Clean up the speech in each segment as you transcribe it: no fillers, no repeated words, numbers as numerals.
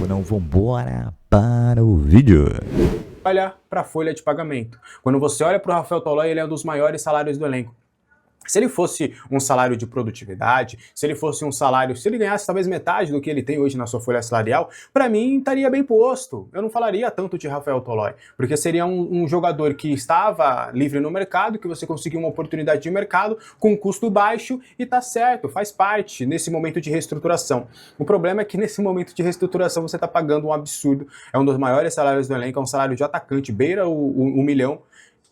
ou não, vambora para o vídeo. Olha para a folha de pagamento. Quando você olha para o Rafael Tolói, ele é um dos maiores salários do elenco. Se ele fosse um salário de produtividade, se ele fosse um salário, se ele ganhasse talvez metade do que ele tem hoje na sua folha salarial, para mim estaria bem posto. Eu não falaria tanto de Rafael Tolói, porque seria um jogador que estava livre no mercado, que você conseguiu uma oportunidade de mercado com um custo baixo e tá certo, faz parte nesse momento de reestruturação. O problema é que nesse momento de reestruturação você está pagando um absurdo, é um dos maiores salários do elenco, é um salário de atacante, beira o milhão,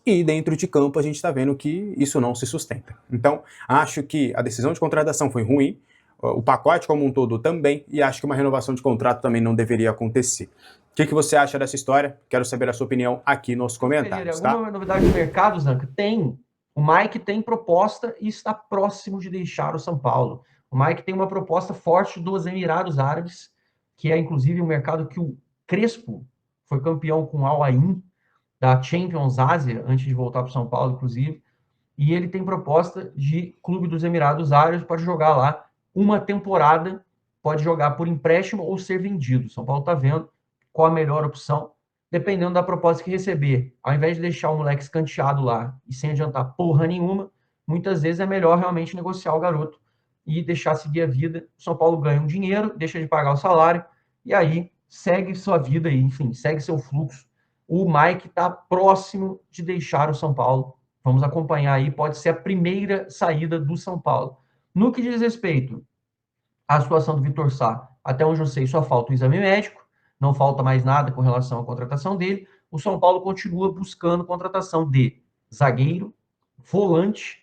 e dentro de campo a gente está vendo que isso não se sustenta. Então, acho que a decisão de contratação foi ruim, o pacote como um todo também, e acho que uma renovação de contrato também não deveria acontecer. O que você acha dessa história? Quero saber a sua opinião aqui nos comentários, tá? Alguma novidade do mercado, Zanca? Tem. O Mike tem proposta e está próximo de deixar o São Paulo. O Mike tem uma proposta forte dos Emirados Árabes, que é inclusive um mercado que o Crespo foi campeão com o Al Ain da Champions Ásia, antes de voltar para o São Paulo, inclusive, e ele tem proposta de clube dos Emirados Árabes, pode jogar lá uma temporada, pode jogar por empréstimo ou ser vendido. São Paulo está vendo qual a melhor opção, dependendo da proposta que receber. Ao invés de deixar o moleque escanteado lá e sem adiantar porra nenhuma, muitas vezes é melhor realmente negociar o garoto e deixar seguir a vida. O São Paulo ganha um dinheiro, deixa de pagar o salário, e aí segue sua vida aí, enfim, segue seu fluxo. O Mike está próximo de deixar o São Paulo. Vamos acompanhar aí, pode ser a primeira saída do São Paulo. No que diz respeito à situação do Vitor Sá, até onde eu sei, só falta o exame médico, não falta mais nada com relação à contratação dele. O São Paulo continua buscando contratação de zagueiro, volante,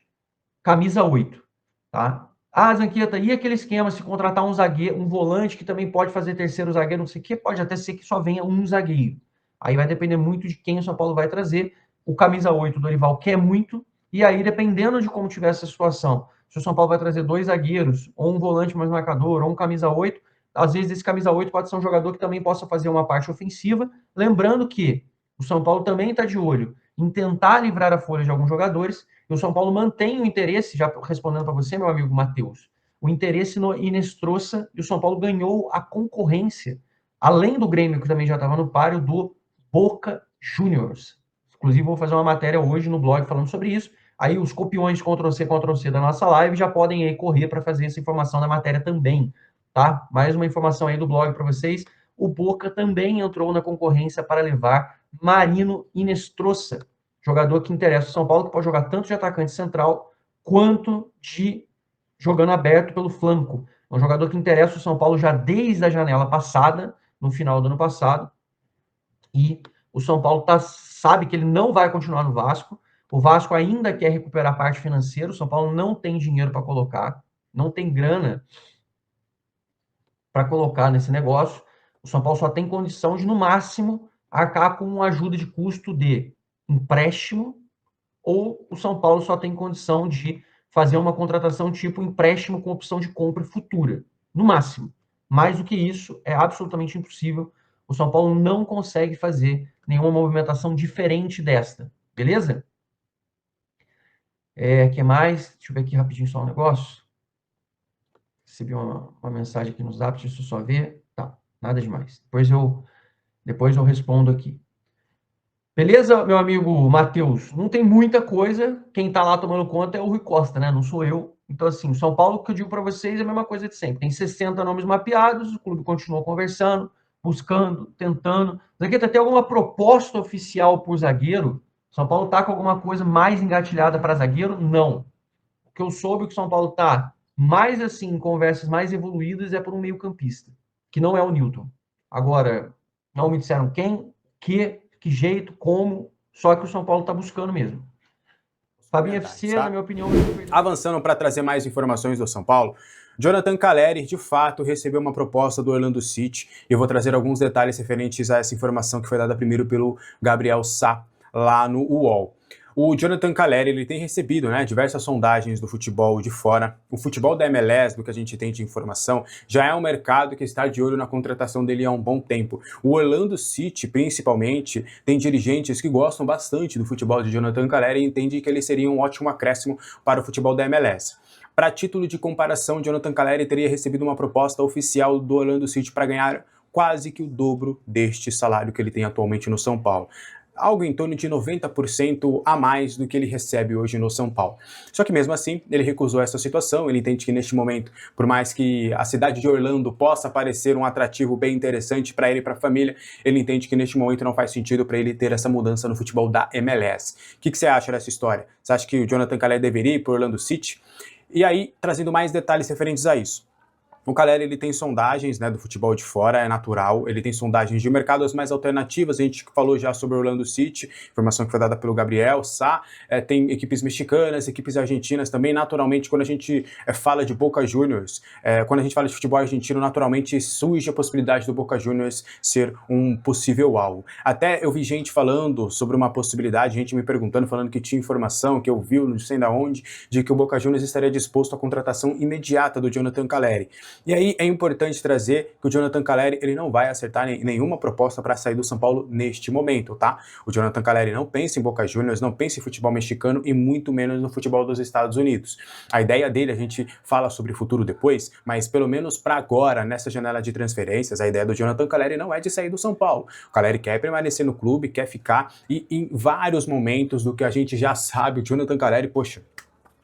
camisa 8, tá? Ah, Zanqueta, e aquele esquema se contratar um zagueiro, um volante que também pode fazer terceiro zagueiro, não sei o que, pode até ser que só venha um zagueiro. Aí vai depender muito de quem o São Paulo vai trazer. O camisa 8 do Dorival quer muito, e aí dependendo de como tiver essa situação, se o São Paulo vai trazer dois zagueiros, ou um volante mais marcador, ou um camisa 8, às vezes esse camisa 8 pode ser um jogador que também possa fazer uma parte ofensiva, lembrando que o São Paulo também está de olho em tentar livrar a folha de alguns jogadores, e o São Paulo mantém o interesse, já respondendo para você, meu amigo Matheus, o interesse no Inestrosa, e o São Paulo ganhou a concorrência, além do Grêmio, que também já estava no páreo, do Boca Juniors. Inclusive, vou fazer uma matéria hoje no blog falando sobre isso. Aí os copiões Ctrl+C da nossa live já podem aí correr para fazer essa informação da matéria também, tá? Mais uma informação aí do blog para vocês. O Boca também entrou na concorrência para levar Marino Inestrosa, jogador que interessa o São Paulo, que pode jogar tanto de atacante central quanto de jogando aberto pelo flanco. É um jogador que interessa o São Paulo já desde a janela passada, no final do ano passado, e o São Paulo sabe que ele não vai continuar no Vasco. O Vasco ainda quer recuperar a parte financeira. O São Paulo não tem dinheiro para colocar, não tem grana para colocar nesse negócio. O São Paulo só tem condição de, no máximo, arcar com uma ajuda de custo de empréstimo, ou o São Paulo só tem condição de fazer uma contratação tipo empréstimo com opção de compra futura, no máximo. Mais do que isso, é absolutamente impossível. O São Paulo não consegue fazer nenhuma movimentação diferente desta, beleza? Que mais? Deixa eu ver aqui rapidinho só um negócio. Recebi uma mensagem aqui no Zap, deixa eu só ver. Tá, nada demais. Depois eu respondo aqui. Beleza, meu amigo Matheus? Não tem muita coisa. Quem tá lá tomando conta é o Rui Costa, né? Não sou eu. Então, assim, o São Paulo, o que eu digo para vocês é a mesma coisa de sempre. Tem 60 nomes mapeados, o clube continua conversando, buscando, tentando. Zagueiro, tem alguma proposta oficial por zagueiro? São Paulo tá com alguma coisa mais engatilhada para zagueiro? Não. O que eu soube que o São Paulo tá mais, assim, em conversas mais evoluídas é por um meio-campista, que não é o Newton. Agora, não me disseram quem, que jeito, como, só que o São Paulo está buscando mesmo. Fabinho FC, tá? na minha opinião... Avançando para trazer mais informações do São Paulo, Jonathan Calleri, de fato, recebeu uma proposta do Orlando City, e eu vou trazer alguns detalhes referentes a essa informação que foi dada primeiro pelo Gabriel Sá, lá no UOL. O Jonathan Calleri, ele tem recebido, né, diversas sondagens do futebol de fora. O futebol da MLS, do que a gente tem de informação, já é um mercado que está de olho na contratação dele há um bom tempo. O Orlando City, principalmente, tem dirigentes que gostam bastante do futebol de Jonathan Calleri e entendem que ele seria um ótimo acréscimo para o futebol da MLS. Para título de comparação, Jonathan Calleri teria recebido uma proposta oficial do Orlando City para ganhar quase que o dobro deste salário que ele tem atualmente no São Paulo. Algo em torno de 90% a mais do que ele recebe hoje no São Paulo. Só que mesmo assim, ele recusou essa situação, ele entende que neste momento, por mais que a cidade de Orlando possa parecer um atrativo bem interessante para ele e para a família, ele entende que neste momento não faz sentido para ele ter essa mudança no futebol da MLS. O que você acha dessa história? Você acha que o Jonathan Calleri deveria ir para o Orlando City? E aí, trazendo mais detalhes referentes a isso. O Calleri, ele tem sondagens, né, do futebol de fora, é natural, ele tem sondagens de mercados mais alternativas, a gente falou já sobre o Orlando City, informação que foi dada pelo Gabriel Sá, tem equipes mexicanas, equipes argentinas também, naturalmente, quando a gente fala de Boca Juniors, quando a gente fala de futebol argentino, naturalmente surge a possibilidade do Boca Juniors ser um possível alvo. Até eu vi gente falando sobre uma possibilidade, gente me perguntando, falando que tinha informação, que eu vi, não sei da onde, de que o Boca Juniors estaria disposto à contratação imediata do Jonathan Calleri. E aí é importante trazer que o Jonathan Calleri, ele não vai acertar nenhuma proposta para sair do São Paulo neste momento, tá? O Jonathan Calleri não pensa em Boca Juniors, não pensa em futebol mexicano e muito menos no futebol dos Estados Unidos. A ideia dele, a gente fala sobre futuro depois, mas pelo menos para agora, nessa janela de transferências, a ideia do Jonathan Calleri não é de sair do São Paulo. O Calleri quer permanecer no clube, quer ficar e em vários momentos do que a gente já sabe, o Jonathan Calleri, poxa,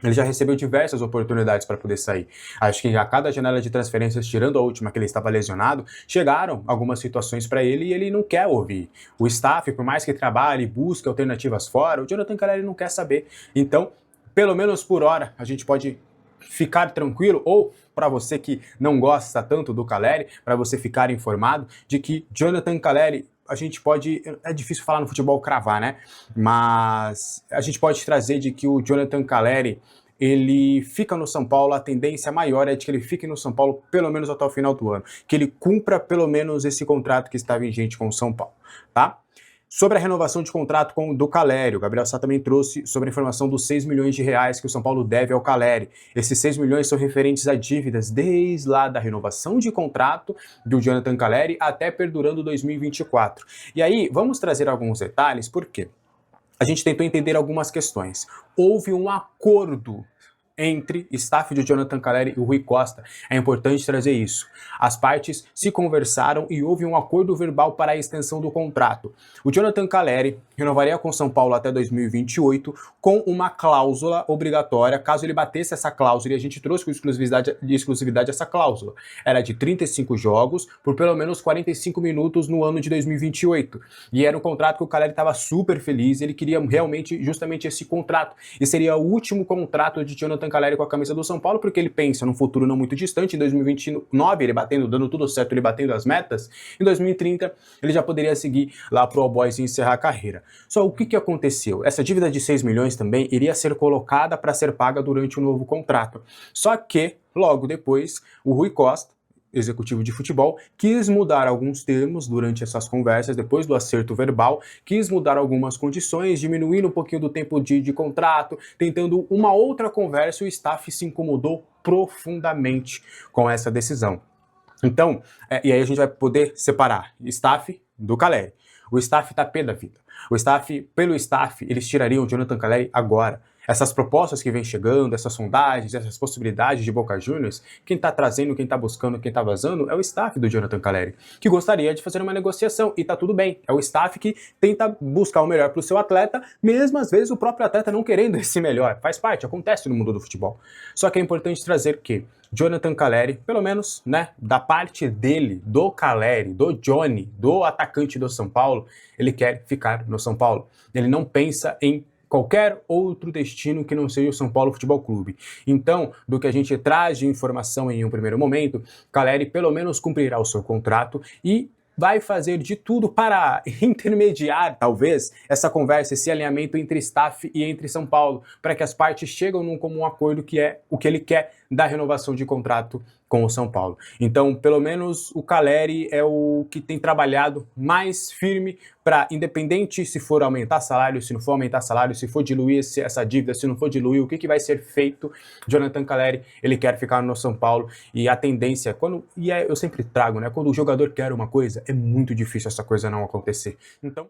ele já recebeu diversas oportunidades para poder sair. Acho que a cada janela de transferências, tirando a última que ele estava lesionado, chegaram algumas situações para ele e ele não quer ouvir. O staff, por mais que trabalhe, busque alternativas fora, o Jonathan Calleri não quer saber. Então, pelo menos por hora, a gente pode ficar tranquilo, ou para você que não gosta tanto do Calleri, para você ficar informado de que Jonathan Calleri, a gente pode, é difícil falar no futebol cravar, né? Mas a gente pode trazer de que o Jonathan Calleri, ele fica no São Paulo, a tendência maior é de que ele fique no São Paulo pelo menos até o final do ano, que ele cumpra pelo menos esse contrato que está vigente com o São Paulo, tá? Sobre a renovação de contrato do Calleri, o Gabriel Sá também trouxe sobre a informação dos 6 milhões de reais que o São Paulo deve ao Calleri. Esses 6 milhões são referentes a dívidas desde lá da renovação de contrato do Jonathan Calleri até perdurando 2024. E aí, vamos trazer alguns detalhes, porque a gente tentou entender algumas questões. Houve um acordo entre staff de Jonathan Calleri e o Rui Costa. É importante trazer isso. As partes se conversaram e houve um acordo verbal para a extensão do contrato. O Jonathan Calleri renovaria com São Paulo até 2028 com uma cláusula obrigatória, caso ele batesse essa cláusula, e a gente trouxe com exclusividade essa cláusula. Era de 35 jogos por pelo menos 45 minutos no ano de 2028. E era um contrato que o Calleri estava super feliz, ele queria realmente justamente esse contrato. E seria o último contrato de Jonathan Calleri com a camisa do São Paulo, porque ele pensa num futuro não muito distante, em 2029 ele batendo, dando tudo certo, ele batendo as metas, em 2030 ele já poderia seguir lá pro All Boys e encerrar a carreira. Só o que aconteceu? Essa dívida de 6 milhões também iria ser colocada para ser paga durante o novo contrato. Só que, logo depois, o Rui Costa, executivo de futebol, quis mudar alguns termos durante essas conversas, depois do acerto verbal, quis mudar algumas condições, diminuindo um pouquinho do tempo de contrato, tentando uma outra conversa, e o staff se incomodou profundamente com essa decisão. Então, e aí a gente vai poder separar staff do Calleri. O staff tá pé da vida. O staff, pelo staff, eles tirariam o Jonathan Calleri agora. Essas propostas que vem chegando, essas sondagens, essas possibilidades de Boca Juniors, quem está trazendo, quem está buscando, quem está vazando é o staff do Jonathan Calleri, que gostaria de fazer uma negociação, e tá tudo bem. É o staff que tenta buscar o melhor para o seu atleta, mesmo às vezes o próprio atleta não querendo esse melhor. Faz parte, acontece no mundo do futebol. Só que é importante trazer que Jonathan Calleri, pelo menos, né, da parte dele, do Calleri, do Johnny, do atacante do São Paulo, ele quer ficar no São Paulo. Ele não pensa em qualquer outro destino que não seja o São Paulo Futebol Clube. Então, do que a gente traz de informação em um primeiro momento, Calleri pelo menos cumprirá o seu contrato e vai fazer de tudo para intermediar, talvez, essa conversa, esse alinhamento entre staff e entre São Paulo, para que as partes cheguem num comum acordo, que é o que ele quer da renovação de contrato com o São Paulo. Então, pelo menos o Calleri é o que tem trabalhado mais firme para, independente se for aumentar salário, se não for aumentar salário, se for diluir essa dívida, se não for diluir, o que vai ser feito, Jonathan Calleri, ele quer ficar no São Paulo, e a tendência, eu sempre trago, né, quando o jogador quer uma coisa, é muito difícil essa coisa não acontecer. Então